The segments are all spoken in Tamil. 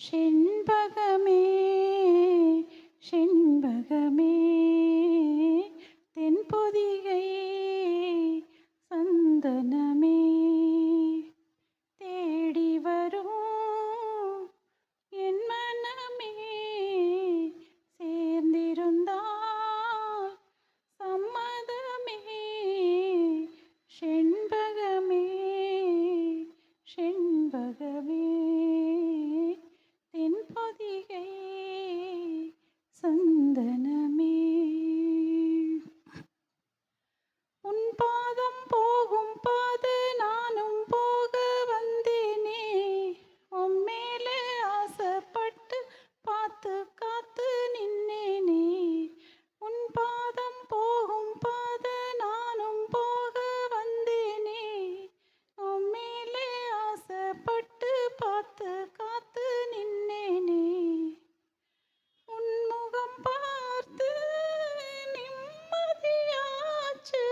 செண்பகமே செண்பகமே தென்பொதிகை சந்தனமே தேடி வரும் என் மனமே சேர்ந்திருந்தால் சம்மதமே செண்பகமே செண்பகமே தென்பொதிகை சந்தனமே உன் பாதம் போகும் பாத நானும் போக வந்தேனே உன் மேலே ஆசைப்பட்டு பார்த்து காத்து நின்னேனே உன் பாதம் போகும் பாத நானும் போக வந்தேனே உன் மேலே ஆசைப்பட்டு பார்த்து காத்து நின்னேனே உன் முகம் பார்த்து நிம்மதியாச்சு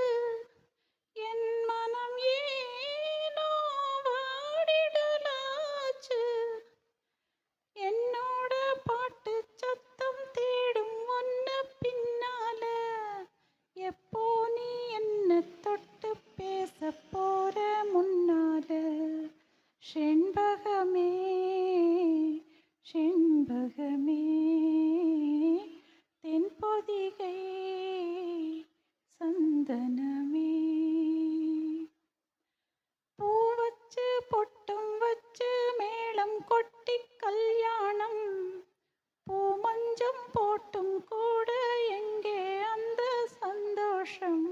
என் மனம் ஏனோ வாடிடலாச்சு என்னோட பாட்டு சத்தம் தேடும் ஒன்ன பின்னால எப்போ நீ என்ன தொட்டு பேச போற முன்னால செண்பகமே செண்பகமே தென்பொதிகை சந்தனமே பூ வச்சு பொட்டும் வச்சு மேளம் கொட்டி கல்யாணம் பூ மஞ்சம் போட்டும் கூட எங்கே அந்த சந்தோஷம்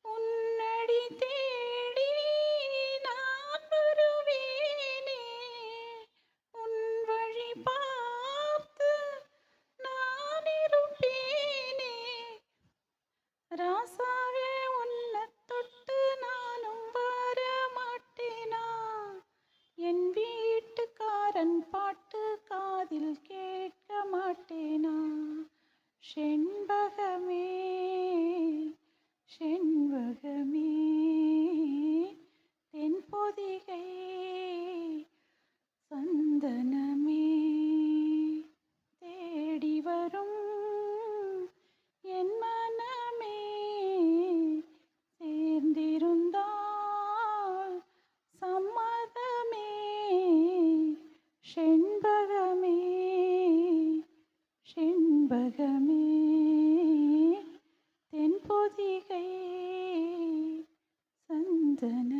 உன்னடி தேடி நான் வருவேனே உன் வழி பார்த்து நான் இருப்பேனே ராசாவே உன்னை தொட்டு நானும் வர மாட்டேனா என் வீட்டுக்காரன் பாட்டு காதில் கேட்க மாட்டேனா செண்பகமே செண்பகமே தென்பொதிகை சந்தனமே தேடி வரும் என் மனமே சேர்ந்திருந்தால் சம்மதமே செண்பகமே செண்பகமே தென்பொதிகை சந்தன